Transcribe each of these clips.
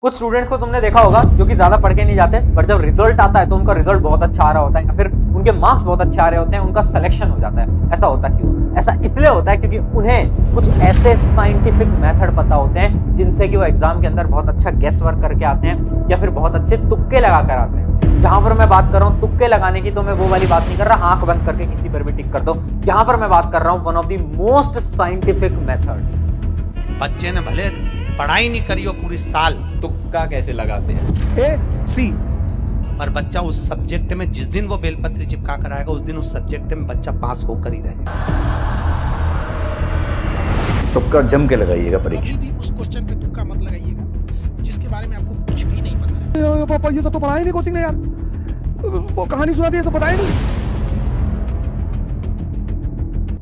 कुछ स्टूडेंट्स को तुमने देखा होगा जो कि ज्यादा पढ़ के नहीं जाते, पर जब रिजल्ट आता है तो उनका रिजल्ट बहुत अच्छा आ रहा होता है या फिर उनके मार्क्स बहुत अच्छे आ रहे होते हैं, उनका सिलेक्शन हो जाता है। ऐसा होता क्यों? ऐसा इसलिए होता है क्योंकि उन्हें कुछ ऐसे साइंटिफिक मेथड पता होते हैं जिनसे कि वो एग्जाम के अंदर बहुत अच्छा गेस वर्क करके आते हैं या फिर बहुत अच्छे तुक्के लगा कर आते हैं। जहां पर मैं बात कर रहा हूँ तुक्के लगाने की, तो मैं वो वाली बात नहीं कर रहा आंख बंद करके किसी पर भी टिक कर दो। यहाँ पर मैं बात कर रहा हूँ one of the most scientific methods. बच्चे ने भले पढ़ाई नहीं करी हो पूरी साल, तुक्का कैसे लगाते हैं? ए सी पर बच्चा उस सब्जेक्ट में जिस दिन वो बेलपत्री चिपका कर आएगा उस दिन उस सब्जेक्ट में बच्चा पास होकर ही रहेगा। तुक्का जम के लगाइएगा परीक्षा। कभी भी उस क्वेश्चन पे तुक्का मत लगाइएगा जिसके बारे में आपको कुछ भी नहीं पता है। पापा ये सब तो पढ़ाई नहीं कोचिंग ने यार, वो कहानी सुना दी, ये सब बताया नहीं।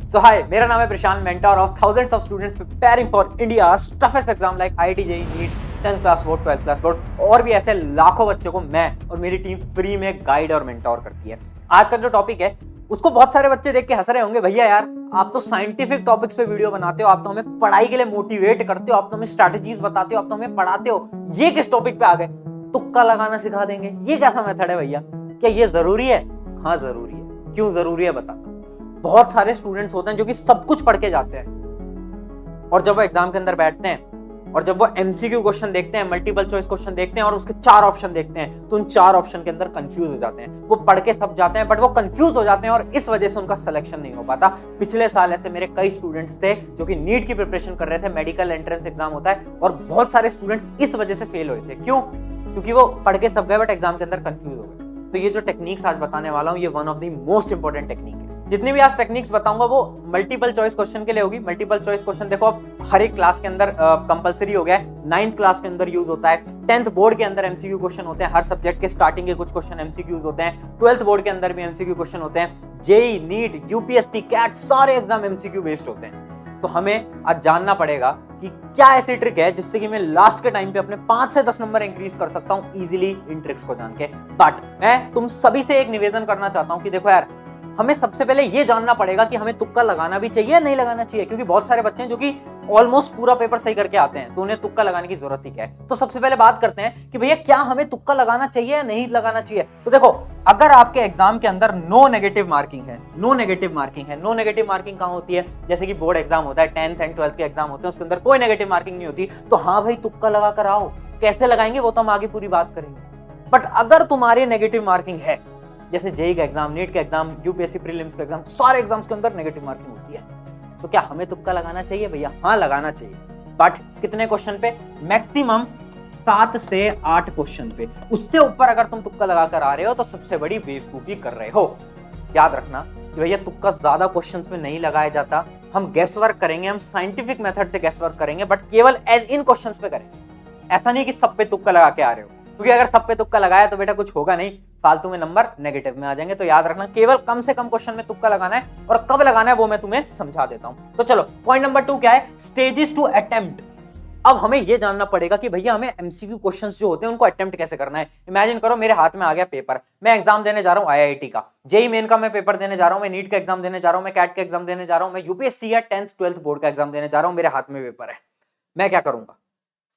So hi, मेरा नाम है Prashant, mentor of thousands of students preparing for India's toughest exam like IIT JEE NEET 10th class board 12th class board और भी ऐसे लाखों बच्चों को मैं और मेरी टीम फ्री में गाइड और मेंटोर करती है। आज का जो टॉपिक है उसको बहुत सारे बच्चे देख के हंस रहे होंगे, भैया यार आप तो साइंटिफिक टॉपिक्स पे वीडियो बनाते हो, आप तो हमें पढ़ाई के लिए मोटिवेट करते हो, आप तो हमें स्ट्रैटेजीज बताते हो, आप तो हमें पढ़ाते हो, ये किस टॉपिक पे आ गए? तुक्का लगाना सिखा देंगे, ये कैसा मेथड है भैया? क्या ये जरूरी है? हाँ जरूरी है। क्यों जरूरी है बताता हूं। बहुत सारे स्टूडेंट्स होते हैं जो कि सब कुछ पढ़ के जाते हैं और जब वो एग्जाम के अंदर बैठते हैं और जब वो MCQ क्वेश्चन देखते हैं, मल्टीपल चॉइस क्वेश्चन देखते हैं और उसके 4 ऑप्शन देखते हैं तो उन 4 ऑप्शन के अंदर कंफ्यूज हो जाते हैं। वो पढ़ के सब जाते हैं बट वो कंफ्यूज हो जाते हैं और इस वजह से उनका सिलेक्शन नहीं हो पाता। पिछले साल ऐसे मेरे कई स्टूडेंट्स थे जो कि नीट की प्रिपरेशन कर रहे थे, मेडिकल एंट्रेंस एग्जाम होता है और बहुत सारे स्टूडेंट्स इस वजह से फेल हुए थे। क्यों? क्योंकि वो पढ़ के सब गए बट एग्जाम के अंदर कंफ्यूज हो गए। तो ये जो टेक्निक्स आज बताने वाला हूँ ये one of the most important technique है। जितनी भी आज टेक्निक्स बताऊंगा वो मल्टीपल चॉइस क्वेश्चन के लिए होगी। मल्टीपल चॉइस क्वेश्चन देखो अब हर एक क्लास के अंदर कंपलसरी हो गया है, 9th क्लास के अंदर यूज होता है, 10th बोर्ड के अंदर MCQ क्वेश्चन होते हैं, हर सब्जेक्ट के स्टार्टिंग के कुछ क्वेश्चन MCQs होते हैं, 12th बोर्ड के अंदर भी MCQ क्वेश्चन होते हैं, JEE नीट UPSC कैट सारे एग्जाम MCQ बेस्ड होते हैं। तो हमें आज जानना पड़ेगा कि क्या ऐसी ट्रिक है जिससे कि मैं लास्ट के टाइम पे अपने 5 से 10 नंबर इंक्रीज कर सकता हूं इजीली इन ट्रिक्स को जान के। बट मैं तुम सभी से एक निवेदन करना चाहता हूं कि देखो यार, हमें सबसे पहले ये जानना पड़ेगा कि हमें तुक्का लगाना भी चाहिए या नहीं लगाना चाहिए, क्योंकि बहुत सारे बच्चे हैं जो कि ऑलमोस्ट पूरा पेपर सही करके आते हैं तो उन्हें तुक्का लगाने की जरूरत ही क्या है। तो सबसे पहले बात करते हैं कि भैया क्या हमें तुक्का लगाना चाहिए या नहीं लगाना चाहिए। तो देखो, अगर आपके एग्जाम के अंदर नो नेगेटिव मार्किंग है, नो नेगेटिव मार्किंग कहां होती है? जैसे कि बोर्ड एग्जाम होता है, 10th एंड 12th के एग्जाम होते हैं, उसके अंदर कोई नेगेटिव मार्किंग नहीं होती, तो हाँ भाई तुक्का लगा कर आओ। कैसे लगाएंगे वो तो हम आगे पूरी बात करेंगे। बट अगर तुम्हारी नेगेटिव मार्किंग है, जैसे JEE का एग्जाम, नीट का एग्जाम, UPSC प्रीलिम्स का एग्जाम, सारे एग्जाम्स के अंदर नेगेटिव मार्किंग होती है, तो क्या हमें तुक्का लगाना चाहिए भैया? हाँ लगाना चाहिए। बट कितने क्वेश्चन पे? मैक्सिमम 7 से 8 क्वेश्चन पे। उससे ऊपर अगर तुम तुक्का लगाकर आ रहे हो तो सबसे बड़ी बेवकूफी कर रहे हो। याद रखना कि भैया तुक्का ज्यादा क्वेश्चंस में नहीं लगाया जाता। हम गैस वर्क करेंगे, हम साइंटिफिक मेथड से गैस वर्क करेंगे, बट केवल इन क्वेश्चंस पे करेंगे। ऐसा नहीं कि सब पे तुक्का लगा के आ रहे हो, क्योंकि अगर सब पे तुक्का लगाया तो बेटा कुछ होगा नहीं, फालतू में नंबर नेगेटिव में आ जाएंगे। तो याद रखना केवल कम से कम क्वेश्चन में तुक्का लगाना है और कब लगाना है वो मैं तुम्हें समझा देता हूं। तो चलो पॉइंट नंबर 2 क्या है? Stages to attempt. अब हमें यह जानना पड़ेगा कि भैया हमें MCQ क्वेश्चंस जो होते हैं उनको अटेम्प्ट कैसे करना है। इमेजिन करो मेरे हाथ में आ गया पेपर, मैं एग्जाम देने जा रहा हूं IIT का, JEE मेन का मैं पेपर देने जा रहा हूं, मैं नीट का एग्जाम देने जा रहा हूं, मैं कैट का एग्जाम देने जा रहा हूं, मैं UPSC या 10th 12th बोर्ड का एग्जाम देने जा रहा हूं, मेरे हाथ में पेपर है। मैं क्या करूंगा?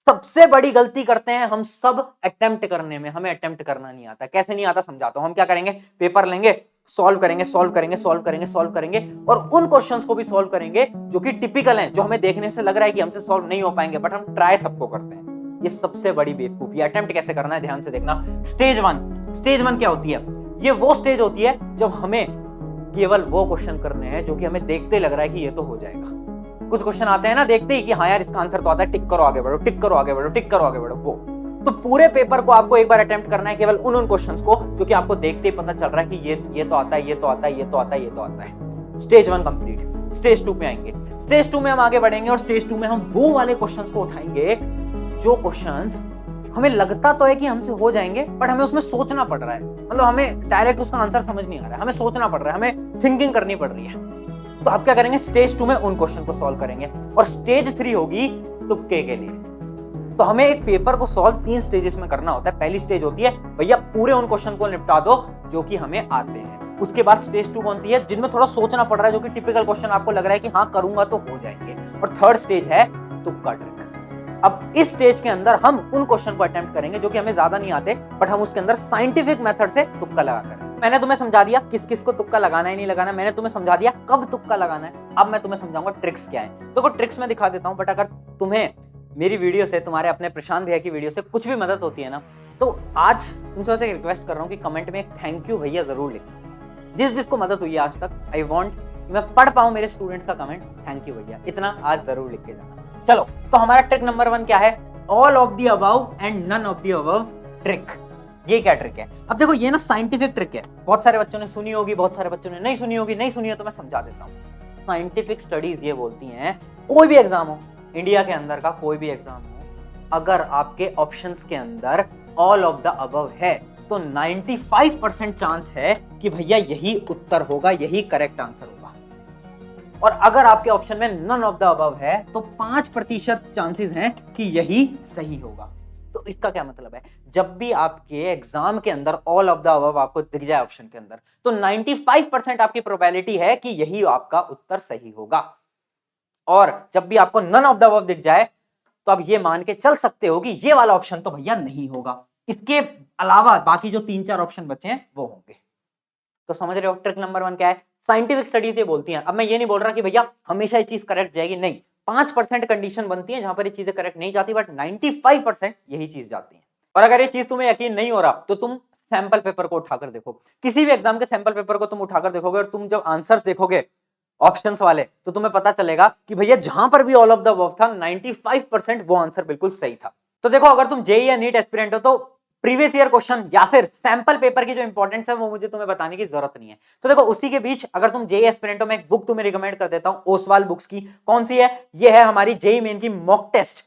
सबसे बड़ी गलती करते हैं हम सब अटेम्प्ट करने में। हमें अटेम्प्ट करना नहीं आता। कैसे नहीं आता समझाता हूं। हम क्या करेंगे? पेपर लेंगे, सॉल्व करेंगे और उन क्वेश्चंस को भी सॉल्व करेंगे जो कि टिपिकल हैं, जो हमें देखने से लग रहा है कि हमसे सॉल्व नहीं हो पाएंगे, बट हम ट्राई सबको करते हैं। ये सबसे बड़ी बेवकूफी। अटेम्प्ट कैसे करना है ध्यान से देखना। स्टेज 1 क्या होती है? ये वो स्टेज होती है जब हमें केवल वो क्वेश्चन करने हैं जो कि हमें देखते लग रहा है कि ये तो हो जाएगा। कुछ क्वेश्चन आते हैं ना देखते ही कि हाँ यार इसका आंसर तो आता है, टिक करो आगे बढ़ो, टिक करो आगे बढ़ो, टिक करो आगे बढ़ो। वो तो पूरे पेपर को आपको एक बार अटेम्प्ट करना है केवल उन क्वेश्चंस को जो कि आपको देखते ही पता चल रहा है कि ये तो आता है, ये तो आता है, ये तो आता है, ये तो आता है। Stage 1 complete. स्टेज 2 पे आएंगे। स्टेज 2 में हम आगे बढ़ेंगे और स्टेज 2 में हम वो वाले क्वेश्चंस को उठाएंगे जो क्वेश्चंस हमें लगता तो है कि हमसे हो जाएंगे बट हमें उसमें सोचना पड़ रहा है। मतलब हमें डायरेक्ट उसका आंसर समझ नहीं आ रहा है, हमें सोचना पड़ रहा है, हमें थिंकिंग करनी पड़ रही है। तो आप क्या करेंगे? स्टेज 2 में उन क्वेश्चन को सॉल्व करेंगे और स्टेज 3 होगी तुक्के के लिए। तो हमें एक पेपर को सॉल्व 3 स्टेजेस में करना होता है। पहली स्टेज होती है भैया पूरे उन क्वेश्चन को निपटा दो जो कि हमें आते हैं। उसके बाद स्टेज 2 कौन सी है? जिनमें थोड़ा सोचना पड़ रहा है, जो कि टिपिकल क्वेश्चन आपको लग रहा है कि हाँ करूंगा तो हो जाएंगे। और थर्ड स्टेज है तुक्का ट्रिक। अब इस स्टेज के अंदर हम उन क्वेश्चन को अटेम्प्ट करेंगे जो कि हमें ज्यादा नहीं आते, बट हम उसके अंदर साइंटिफिक मेथड से तुक्का लगा कर। मैंने तुम्हें समझा दिया किस किस को तुक्का लगाना है नहीं लगाना, मैंने तुम्हें समझा दिया कब तुक्का लगाना है। अब मैं तुम्हें समझाऊंगा ट्रिक्स क्या है। तो ट्रिक्स मैं दिखा देता हूं, बट अगर तुम्हें मेरी वीडियो से, तुम्हारे अपने प्रशांत भैया की वीडियो से कुछ भी मदद होती है ना, तो आज तुमसे वैसे रिक्वेस्ट कर रहा हूं कि कमेंट में एक थैंक यू भैया जरूर लिखना। जिस जिसको मदद हुई है आज तक, आई वांट मैं पढ़ पाऊं मेरे स्टूडेंट्स का कमेंट, थैंक यू भैया, इतना आज जरूर लिख के जाना। चलो, तो हमारा ट्रिक नंबर 1 क्या है? All of the above and none of the above trick. ये क्या ट्रिक है? अब देखो, ये ना साइंटिफिक ट्रिक है, बहुत सारे बच्चों ने सुनी होगी, बहुत सारे बच्चों ने नहीं सुनी होगी। नहीं सुनी है तो मैं समझा देता हूँ। साइंटिफिक स्टडीज ये बोलती हैं, कोई भी एग्जाम हो, इंडिया के अंदर का कोई भी एग्जाम हो, अगर आपके ऑप्शंस के अंदर ऑल ऑफ द अबव है तो 95% चांस है कि भैया यही उत्तर होगा, यही करेक्ट आंसर होगा। और अगर आपके ऑप्शन में नन ऑफ द अबव है तो 5% चांसेस हैं कि यही सही होगा। तो इसका क्या मतलब है? जब भी आपके एग्जाम के अंदर ऑल ऑफ द अबव आपको दिख जाए ऑप्शन के अंदर, तो 95% आपकी प्रोबेबिलिटी है कि यही आपका उत्तर सही होगा। और जब भी आपको नन ऑफ द अबव दिख जाए तो आप ये मान के चल सकते हो कि ये वाला ऑप्शन तो भैया नहीं होगा, इसके अलावा बाकी जो 3-4 ऑप्शन बचे हैं वो होंगे। तो समझ रहे हो ट्रिक नंबर 1 क्या है? साइंटिफिक स्टडीज ये बोलती हैं। अब मैं ये नहीं बोल रहा कि भैया हमेशा ये चीज करेक्ट जाएगी, नहीं, 5% कंडीशन बनती है जहां पर ये चीजें करेक्ट नहीं जाती, बट 95% यही चीज जाती है। और अगर ये चीज तुम्हें यकीन नहीं हो रहा तो तुम सैंपल पेपर को उठाकर देखो, किसी भी एग्जाम के सैंपल पेपर को तुम उठाकर देखोगे और तुम जब आंसर्स देखोगे ऑप्शंस वाले, तो तुम्हें पता चलेगा कि भैया जहां पर भी ऑल ऑफ द अबव था 95% वो आंसर बिल्कुल सही था। तो देखो, अगर तुम जेईई या नीट एस्पिरेंट हो तो प्रीवियस ईयर क्वेश्चन या फिर सैंपल पेपर की जो इंपॉर्टेंस है वो मुझे तुम्हें बताने की जरूरत नहीं है। तो देखो, उसी के बीच अगर तुम जेईई एस्पिरेंट हो, मैं एक बुक तुम्हें रिकमेंड कर देता हूं ओसवाल बुक्स की। कौन सी है? ये है हमारी जेईई मेन की मॉक टेस्ट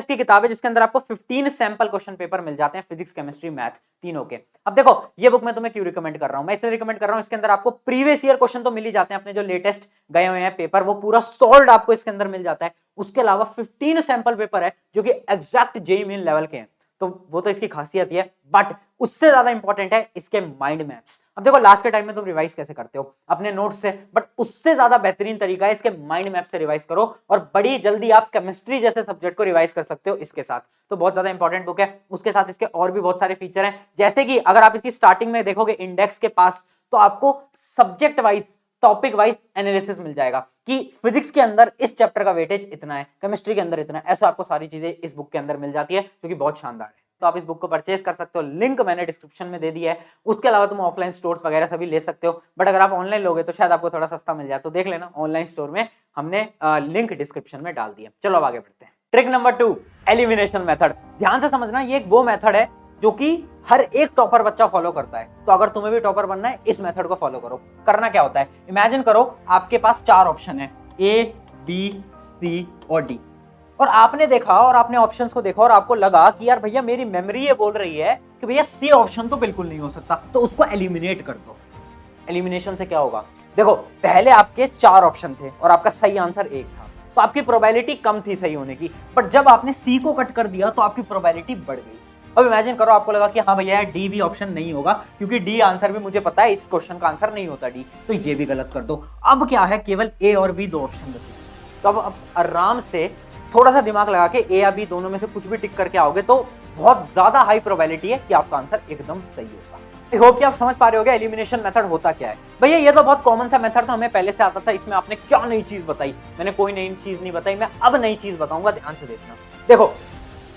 की किताब है, जिसके अंदर आपको 15 सैंपल क्वेश्चन पेपर मिल जाते हैं, फिजिक्स, केमिस्ट्री, मैथ तीनों के। अब देखो, ये बुक मैं तुम्हें क्यों रिकमेंड कर रहा हूं? मैं इसलिए रिकमेंड कर रहा हूं, इसके अंदर आपको प्रीवियस ईयर क्वेश्चन तो मिल ही जाते हैं, अपने जो लेटेस्ट गए हुए हैं पेपर वो पूरा सॉल्व्ड आपको इसके अंदर मिल जाता है। उसके अलावा 15 सैंपल पेपर है जो कि एग्जैक्ट जेईई मेन लेवल के हैं, तो वो तो इसकी खासियत ही है। बट उससे ज्यादा इंपॉर्टेंट है इसके माइंड मैप्स। अब देखो, लास्ट के टाइम में तुम रिवाइज कैसे करते हो? अपने नोट्स से, बट उससे ज्यादा बेहतरीन तरीका है इसके माइंड मैप से रिवाइज करो, और बड़ी जल्दी आप केमिस्ट्री जैसे सब्जेक्ट को रिवाइज कर सकते हो इसके साथ। तो बहुत ज्यादा इंपॉर्टेंट बुक है। उसके साथ इसके और भी बहुत सारे फीचर हैं, जैसे कि अगर आप इसकी स्टार्टिंग में देखोगे इंडेक्स के पास, तो आपको subject wise, topic wise analysis मिल जाएगा कि फिजिक्स के अंदर इस चैप्टर का वेटेज इतना है, केमिस्ट्री के अंदर इतना है। ऐसा आपको सारी चीजें इस बुक के अंदर मिल जाती है, जो कि बहुत शानदार है। तो आप इस बुक को परचेज कर सकते हो, लिंक मैंने डिस्क्रिप्शन में दे दिया है। उसके अलावा तुम ऑफलाइन स्टोर्स वगैरह से भी ले सकते हो, बट अगर आप ऑनलाइन लोगे तो शायद आपको थोड़ा सस्ता मिल जाए, तो देख लेना ऑनलाइन स्टोर में, हमने लिंक डिस्क्रिप्शन में डाल दिया। चलो अब आगे बढ़ते हैं। Trick number 2, elimination method. ध्यान से समझना, ये एक वो मेथड है जो कि हर एक टॉपर बच्चा फॉलो करता है। तो अगर तुम्हें भी टॉपर बनना है, इस मेथड को फॉलो करो। करना क्या होता है? इमेजिन करो आपके पास 4 ऑप्शन है, ए, बी, सी और डी, और आपने देखा और आपने ऑप्शंस को देखा और आपको लगा कि यार भैया मेरी मेमोरी ये बोल रही है कि भैया सी ऑप्शन तो बिल्कुल नहीं हो सकता, तो उसको एलिमिनेट कर दो। एलिमिनेशन से क्या होगा? देखो, पहले आपके 4 ऑप्शन थे और आपका सही आंसर 1 था, तो आपकी प्रोबेबिलिटी कम थी सही होने की, बट जब आपने सी को कट कर दिया तो आपकी प्रोबेबिलिटी बढ़ गई। अब इमेजिन करो आपको लगा कि हाँ भैया डी भी ऑप्शन नहीं होगा, क्योंकि डी आंसर भी मुझे पता है, इस क्वेश्चन का आंसर नहीं होता डी, तो ये भी गलत कर दो। अब क्या है? केवल ए और बी 2 ऑप्शन बचे। तो अब आराम से थोड़ा सा दिमाग लगा के ए या बी दोनों में से कुछ भी टिक करके आओगे तो बहुत ज्यादा हाई प्रोबेबिलिटी है कि आपका आंसर एकदम सही होगा। आई होप कि आप समझ पा रहे होगे एलिमिनेशन मेथड होता क्या है। भैया ये तो बहुत कॉमन सा मेथड था, हमें पहले से आता था, इसमें आपने क्या नई चीज बताई? मैंने कोई नई चीज नहीं बताई, मैं अब नई चीज बताऊंगा, ध्यान से देखना। देखो,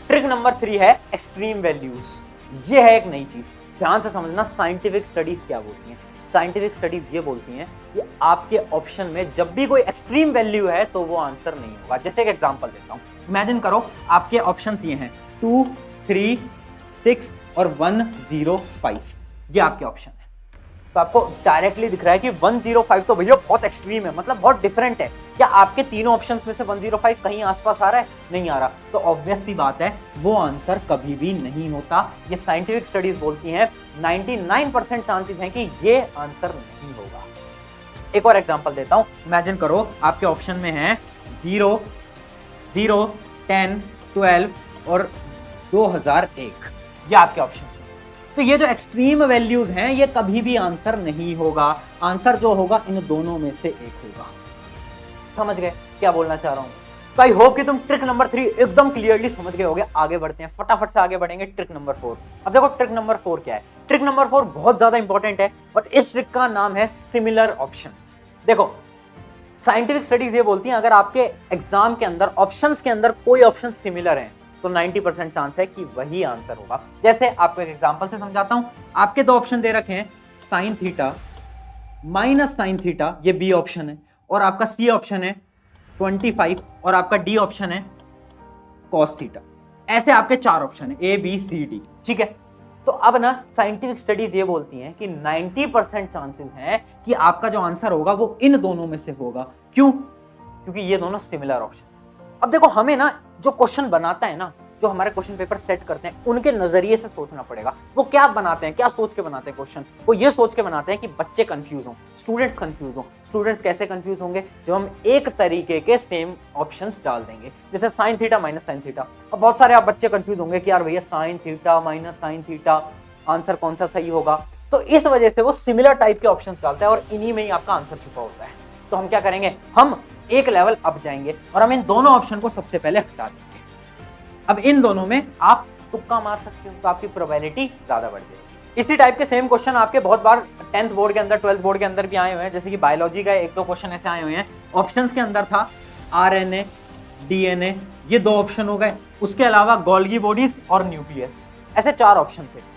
ट्रिक नंबर 3 है एक्सट्रीम वैल्यूज। ये है एक नई चीज, ध्यान से समझना। साइंटिफिक स्टडीज क्या बोलती हैं? साइंटिफिक स्टडीज ये बोलती हैं कि आपके ऑप्शन में जब भी कोई एक्सट्रीम वैल्यू है तो वो आंसर नहीं होगा। जैसे एक एग्जांपल देता हूं, इमेजिन करो आपके ऑप्शंस ये हैं 2, 3, 6 और 105, ये आपके ऑप्शन है। तो आपको डायरेक्टली दिख रहा है कि 105 तो भैया बहुत एक्सट्रीम है, मतलब बहुत डिफरेंट है। क्या आपके तीनों ऑप्शंस में से 105 कहीं आसपास आ रहा है? नहीं आ रहा, तो ऑब्वियस सी बात है वो आंसर कभी भी नहीं होता। ये साइंटिफिक स्टडीज बोलती हैं 99% चांसेस हैं कि ये आंसर नहीं होगा। एक और एग्जांपल देता हूं, इमेजिन करो आपके ऑप्शन में है 0, 0, 10, 12 और 2001, ये आपके ऑप्शन है। तो ये जो एक्सट्रीम वैल्यूज हैं ये कभी भी आंसर नहीं होगा। आंसर जो होगा इन दोनों में से एक होगा। समझ गए क्या बोलना चाह रहा हूं? तो आई होप कि तुम ट्रिक नंबर 3 एकदम क्लियरली समझ गए होगे। आगे बढ़ते हैं, फटाफट से आगे बढ़ेंगे। Trick number 4। अब देखो ट्रिक नंबर 4 क्या है। ट्रिक नंबर 4 बहुत ज्यादा इंपॉर्टेंट है और इस ट्रिक का नाम है सिमिलर ऑप्शंस। देखो साइंटिफिक स्टडीज ये बोलती हैं अगर आपके एग्जाम के अंदर ऑप्शंस के अंदर कोई ऑप्शन सिमिलर है तो 90% चांस है कि वही आंसर होगा। जैसे आपको एक एग्जांपल से समझाता हूं। आपके दो ऑप्शन दे रखे हैं, sine theta minus sine theta, ये बी ऑप्शन है, और आपका सी ऑप्शन है 25 और आपका डी ऑप्शन है कॉस थीटा। ऐसे आपके चार ऑप्शन है, ए बी सी डी, ठीक है। तो अब ना साइंटिफिक स्टडीज ये बोलती हैं कि 90% चांसेस हैं कि आपका जो आंसर होगा वो इन दोनों में से होगा। क्यों? क्योंकि ये दोनों सिमिलर ऑप्शन। अब देखो हमें ना जो क्वेश्चन बनाता है ना, जो हमारे क्वेश्चन पेपर सेट करते हैं, उनके नजरिए से सोचना पड़ेगा। वो क्या बनाते हैं, क्या सोच के बनाते हैं क्वेश्चन? वो ये सोच के बनाते हैं कि बच्चे कंफ्यूज हों, स्टूडेंट्स कंफ्यूज हों। स्टूडेंट्स कैसे कंफ्यूज होंगे? जब हम एक तरीके के सेम ऑप्शंस डाल देंगे, जैसे sine theta minus sine theta. अब बहुत सारे आप बच्चे कंफ्यूज होंगे कि यार भैया sine theta minus sine theta answer कौन सा सही होगा। तो इस वजह से वो सिमिलर टाइप के ऑप्शंस डालता है और इन्हीं में ही आपका आंसर छुपा होता है। तो हम क्या करेंगे, हम एक लेवल अप जाएंगे और हम इन दोनों ऑप्शन को सबसे पहले हटा देंगे। अब इन दोनों में आप तुक्का मार सकते हो तो आपकी प्रोबेबिलिटी ज्यादा बढ़ जाएगी। इसी टाइप के सेम क्वेश्चन आपके बहुत बार 10th बोर्ड के अंदर, 12th बोर्ड के अंदर भी आए हुए हैं। जैसे कि बायोलॉजी का एक दो क्वेश्चन ऐसे आए हुए हैं, ऑप्शंस के अंदर था आरएनए डीएनए, ये दो ऑप्शन हो गए। उसके अलावा गोल्गी बॉडीज और न्यूक्लियस, ऐसे चार ऑप्शन थे।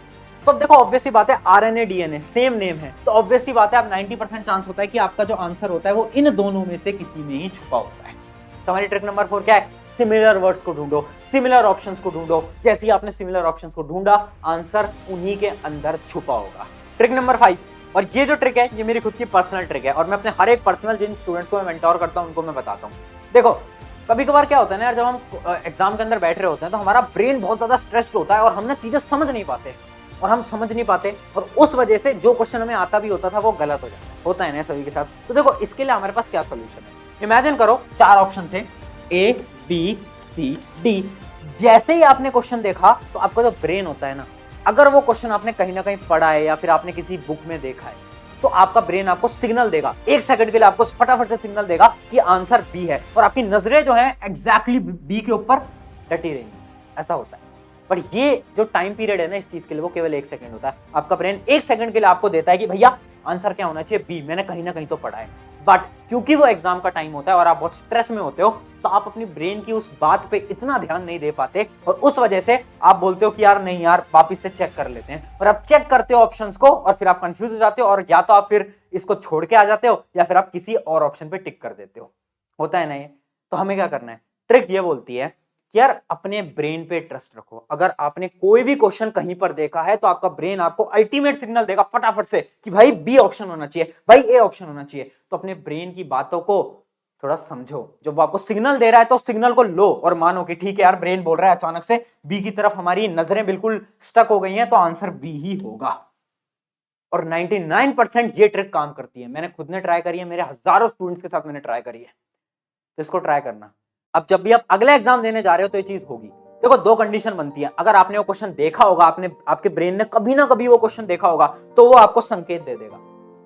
तो अब देखो ऑब्वियस सी बात है, आरएनए डीएनए सेम नेम है, तो ऑब्वियस सी बात है आप 90% चांस होता है कि आपका जो आंसर होता है वो इन दोनों में से किसी में ही छुपा होता है। तो हमारी ट्रिक नंबर 4 क्या है? सिमिलर वर्ड्स को ढूंढो, सिमिलर ऑप्शंस को ढूंढो। जैसे ही आपने सिमिलर ऑप्शंस को ढूंढा, आंसर उन्हीं के अंदर छुपा होगा। ट्रिक नंबर 5, और ये जो ट्रिक है ये मेरी खुद की पर्सनल ट्रिक है और मैं अपने हर एक पर्सनल जिन स्टूडेंट्स को मैं मेंटोर करता हूं उनको मैं बताता हूं। देखो कभी कभार क्या होता है ना यार, जब हम एग्जाम के अंदर बैठ रहे होते हैं तो हमारा ब्रेन बहुत ज्यादा स्ट्रेस्ड होता है और हम ना चीजें समझ नहीं पाते और उस वजह से जो क्वेश्चन हमें आता भी होता था वो गलत हो जाता है। होता है ना सभी के साथ। तो देखो इसके लिए हमारे पास क्या सोल्यूशन है। इमेजिन करो चार ऑप्शन थे, ए बी सी डी। जैसे ही आपने क्वेश्चन देखा तो आपका जो ब्रेन होता है ना, अगर वो क्वेश्चन आपने कहीं ना कहीं पढ़ा है या फिर आपने किसी बुक में देखा है, तो आपका ब्रेन आपको सिग्नल देगा, एक सेकंड के लिए आपको फटाफट से सिग्नल देगा कि आंसर बी है और आपकी नजरें जो है एग्जैक्टली बी के ऊपर डटी रहेंगी। ऐसा होता है। पर ये जो टाइम पीरियड है ना इस चीज के लिए, वो केवल 1 सेकंड होता है। आपका ब्रेन 1 सेकंड के लिए आपको देता है कि भैया आंसर क्या होना चाहिए, बी, मैंने कहीं ना कहीं तो पढ़ा है। बट क्योंकि वो एग्जाम का टाइम होता है और आप बहुत स्ट्रेस में होते हो, तो आप अपनी ब्रेन की उस बात पे इतना ध्यान नहीं दे पाते और उस वजह से आप बोलते हो कि यार नहीं यार वापिस से चेक कर लेते हैं, और आप चेक करते हो ऑप्शंस को और फिर आप कंफ्यूज हो जाते हो और या तो आप फिर इसको छोड़ के आ जाते हो या फिर आप किसी और ऑप्शन पे टिक कर देते हो। होता है ना ये। तो हमें क्या करना है, ट्रिक ये बोलती है कि यार अपने ब्रेन पे ट्रस्ट रखो। अगर आपने कोई भी क्वेश्चन कहीं पर देखा है तो आपका ब्रेन आपको अल्टीमेट सिग्नल देगा फटाफट से कि भाई बी ऑप्शन होना चाहिए, भाई ए ऑप्शन होना चाहिए। तो अपने ब्रेन की बातों को थोड़ा समझो। जब वो आपको सिग्नल दे रहा है तो सिग्नल को लो और मानो कि ठीक है यार ब्रेन बोल रहा है अचानक से बी की तरफ, हमारी नजरें बिल्कुल स्टक हो गई हैं, तो आंसर बी ही होगा। और 99% ये ट्रिक काम करती है। मैंने खुद ने ट्राई करी है, मेरे हजारों स्टूडेंट्स के साथ मैंने ट्राई करी है। तो इसको ट्राई करना। अब जब भी आप अगला एग्जाम देने जा रहे हो तो ये चीज होगी। देखो दो कंडीशन बनती है। अगर आपने वो क्वेश्चन देखा होगा, आपके ब्रेन ने कभी ना कभी वो क्वेश्चन देखा होगा, तो वो आपको संकेत दे देगा।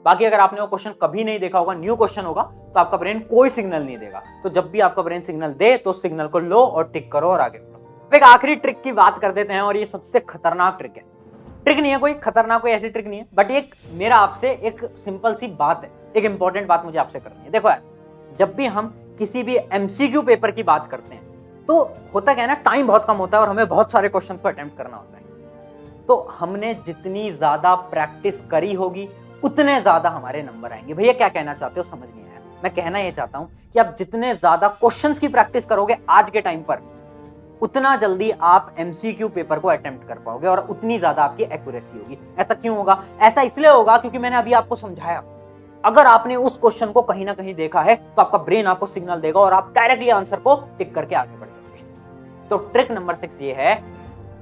बाकी अगर आपने वो क्वेश्चन कभी नहीं देखा होगा, न्यू क्वेश्चन होगा, तो आपका ब्रेन कोई सिग्नल नहीं देगा। तो जब भी आपका ब्रेन सिग्नल दे तो उस सिग्नल को लो और टिक करो और आगे बढ़ो। एक आखिरी ट्रिक की बात कर देते हैं और ये सबसे खतरनाक ट्रिक है। ट्रिक नहीं है कोई खतरनाक, कोई ऐसी ट्रिक नहीं है, बट एक मेरा आपसे एक सिंपल सी बात है, एक इंपॉर्टेंट बात मुझे आपसे करनी है। देखो यार, जब भी हम किसी भी एमसीक्यू पेपर की बात करते हैं तो होता क्या है ना, टाइम बहुत कम होता है और हमें बहुत सारे क्वेश्चंस को अटेम्प्ट करना होता है। तो हमने जितनी ज्यादा प्रैक्टिस करी होगी उतने ज्यादा हमारे नंबर आएंगे। भैया क्या कहना चाहते हो समझ नहीं आया। मैं कहना ये चाहता हूं कि आप जितने ज्यादा क्वेश्चंस की प्रैक्टिस करोगे आज के टाइम पर, उतना जल्दी आप एमसीक्यू पेपर को अटेम्प्ट कर पाओगे और उतनी ज्यादा आपकी एक्यूरेसी होगी। ऐसा क्यों होगा? ऐसा इसलिए होगा क्योंकि मैंने अभी आपको समझाया, अगर आपने उस क्वेश्चन को कहीं ना कहीं देखा है तो आपका ब्रेन आपको सिग्नल देगा और आप डायरेक्टली आंसर को टिक करके आगे बढ़ जाओगे। तो ट्रिक नंबर 6 ये है,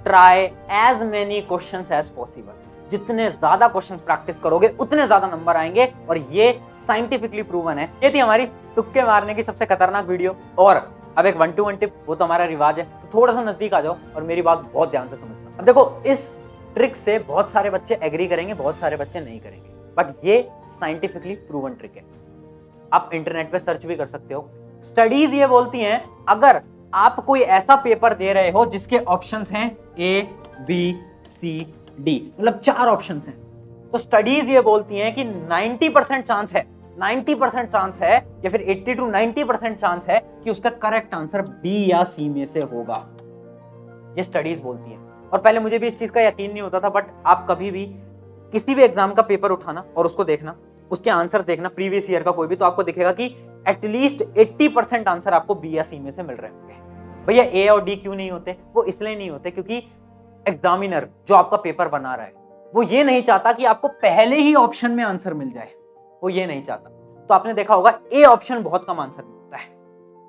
try as many questions as possible. जितने ज्यादा क्वेश्चंस प्रैक्टिस करोगे उतने ज्यादा नंबर आएंगे और ये साइंटिफिकली प्रूवन है। ये थी हमारी तुक्के मारने की सबसे खतरनाक वीडियो। और अब एक 1-to-1 टिप, वो तो हमारा रिवाज है, तो थोड़ा सा नजदीक आ जाओ और मेरी बात बहुत ध्यान से समझना। अब देखो इस ट्रिक से बहुत सारे बच्चे एग्री करेंगे, बहुत सारे बच्चे नहीं करेंगे, बट ये साइंटिफिकली प्रूवन ट्रिक है। आप इंटरनेट पे सर्च भी कर सकते हो, स्टडीज ये बोलती हैं अगर आप कोई ऐसा पेपर दे रहे हो जिसके ऑप्शंस हैं A, B, C, D, मतलब 4 ऑप्शंस हैं, तो स्टडीज ये बोलती हैं कि 90% चांस है, 90% चांस है या फिर 80 to 90% चांस है कि उसका करेक्ट आंसर B या C में से होगा। ये स्टडीज बोलती हैं। और पहले मुझे भी इस चीज का यकीन नहीं होता था, बट आप कभी भी किसी भी एग्जाम का पेपर उठाना और उसको देखना, उसके आंसर देखना, प्रीवियस ईयर का कोई भी, तो आपको दिखेगा कि एटलीस्ट 80% आंसर आपको बी या सी में से मिल रहे होंगे। भैया ए और डी क्यों नहीं होते? वो इसलिए नहीं होते क्योंकि एग्जामिनर जो आपका पेपर बना रहा है वो ये नहीं चाहता कि आपको पहले ही ऑप्शन में आंसर मिल जाए, वो ये नहीं चाहता। तो आपने देखा होगा ए ऑप्शन बहुत कम आंसर मिलता है,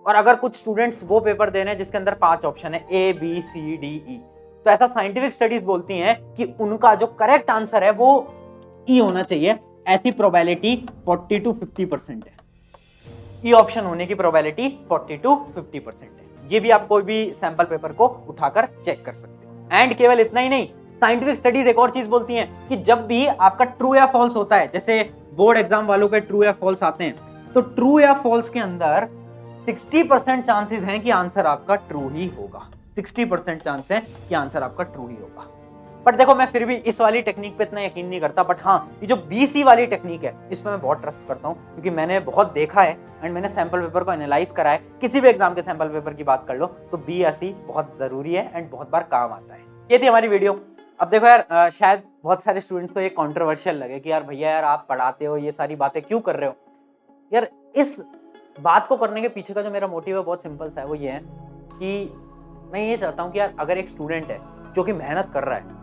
और अगर कुछ स्टूडेंट्स वो पेपर दे रहे हैं जिसके अंदर 5 ऑप्शन है A, B, C, D, E, तो ऐसा साइंटिफिक स्टडीज बोलती हैं कि उनका जो करेक्ट आंसर है वो E होना चाहिए। ऐसी प्रोबेबिलिटी 40 to 50% है। E ऑप्शन होने की प्रोबेबिलिटी 40 to 50% है। ये भी आप कोई भी सैंपल पेपर को उठाकर चेक कर सकते हो। एंड केवल इतना ही नहीं, साइंटिफिक स्टडीज एक और चीज बोलती हैं कि जब भी आपका ट्रू या फॉल्स होता है, जैसे बोर्ड एग्जाम वालों के ट्रू या फॉल्स आते हैं, तो ट्रू या फॉल्स के अंदर 60% चांसेस हैं कि आंसर आपका ट्रू ही होगा। 60% चांस है कि आंसर आपका ट्रू ही होगा। बट देखो, मैं फिर भी इस वाली टेक्निक पे इतना यकीन नहीं करता, बट हाँ, ये जो BC वाली टेक्निक है इस पर मैं बहुत ट्रस्ट करता हूँ, क्योंकि मैंने बहुत देखा है एंड मैंने सैंपल पेपर को एनालाइज करा है। किसी भी एग्जाम के सैंपल पेपर की बात कर लो तो B या C बहुत जरूरी है एंड बहुत बार काम आता है। ये थी हमारी वीडियो। अब देखो यार, शायद बहुत सारे स्टूडेंट्स को ये कॉन्ट्रोवर्शियल लगे कि यार भैया यार आप पढ़ाते हो, ये सारी बातें क्यों कर रहे हो? यार इस बात को करने के पीछे का जो मेरा मोटिव है बहुत सिंपल सा है। वो ये है कि मैं ये चाहता हूँ कि यार अगर एक स्टूडेंट है जो कि मेहनत कर रहा है,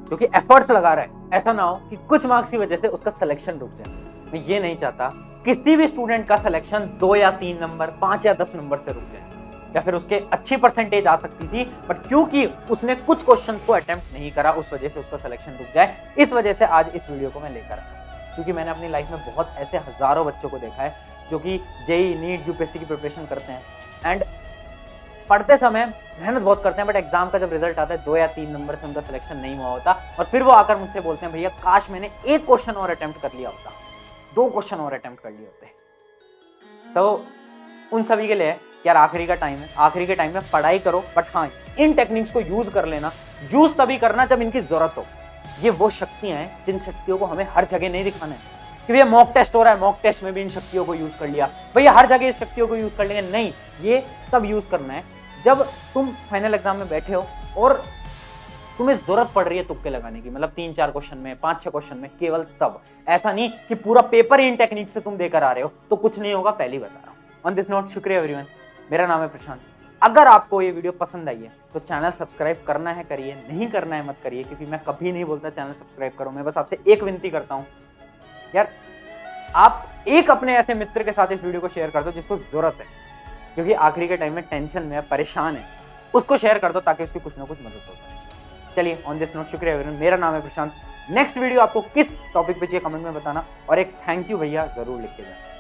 जो कि एफर्ट्स लगा रहा है, ऐसा ना हो कि कुछ मार्क्स की वजह से उसका सिलेक्शन रुक जाए। मैं ये नहीं चाहता किसी भी स्टूडेंट का सिलेक्शन 2 या 3 नंबर, 5 या 10 नंबर से रुक जाए, या फिर उसके अच्छी परसेंटेज आ सकती थी बट क्योंकि उसने कुछ क्वेश्चन को अटेम्प्ट नहीं करा उस वजह से उसका सिलेक्शन रुक जाए। इस वजह से आज इस वीडियो को मैं लेकर आया, क्योंकि मैंने अपनी लाइफ में बहुत ऐसे हजारों बच्चों को देखा है जो कि जेईई, नीट, यूपीएससी की प्रिपरेशन करते हैं एंड पढ़ते समय मेहनत बहुत करते हैं, बट एग्जाम का जब रिजल्ट आता है 2 या 3 नंबर से उनका सिलेक्शन नहीं हुआ होता, और फिर वो आकर मुझसे बोलते हैं भैया काश मैंने 1 क्वेश्चन और अटेम्प्ट कर लिया होता, 2 क्वेश्चन और अटेम्प्ट कर लिए होते। तो उन सभी के लिए यार आखिरी का टाइम है, आखिरी के टाइम में पढ़ाई करो, बट हाँ इन टेक्निक्स को यूज कर लेना। यूज तभी करना जब इनकी जरूरत हो। ये वो शक्तियां हैं जिन शक्तियों को हमें हर जगह नहीं दिखाना है कि भैया मॉक टेस्ट हो रहा है, मॉक टेस्ट में भी इन शक्तियों को यूज कर लिया, भैया हर जगह इस शक्तियों को यूज कर लेंगे। नहीं, ये तब यूज करना है जब तुम फाइनल एग्जाम में बैठे हो और तुम्हें जरूरत पड़ रही है तुक्के लगाने की, मतलब 3-4 क्वेश्चन में, 5-6 क्वेश्चन में, केवल तब। ऐसा नहीं कि पूरा पेपर इन टेक्निक से तुम देकर आ रहे हो तो कुछ नहीं होगा, पहले ही बता रहा हूँ। ऑन दिस नोट, शुक्रिया एवरीवन। मेरा नाम है प्रशांत। अगर आपको ये वीडियो पसंद आई है तो चैनल सब्सक्राइब करना है करिए, नहीं करना है मत करिए, क्योंकि मैं कभी नहीं बोलता चैनल सब्सक्राइब करो। मैं बस आपसे एक विनती करता हूँ यार, आप एक अपने ऐसे मित्र के साथ इस वीडियो को शेयर कर दो जिसको जरूरत है, क्योंकि आखिरी के टाइम में टेंशन में है, परेशान है, उसको शेयर कर दो ताकि उसकी कुछ ना कुछ मदद हो जाए। चलिए, ऑन दिस नोट, शुक्रिया एवरीवन। मेरा नाम है प्रशांत। नेक्स्ट वीडियो आपको किस टॉपिक पे चाहिए कमेंट में बताना, और एक थैंक यू भैया जरूर लिख के जाना।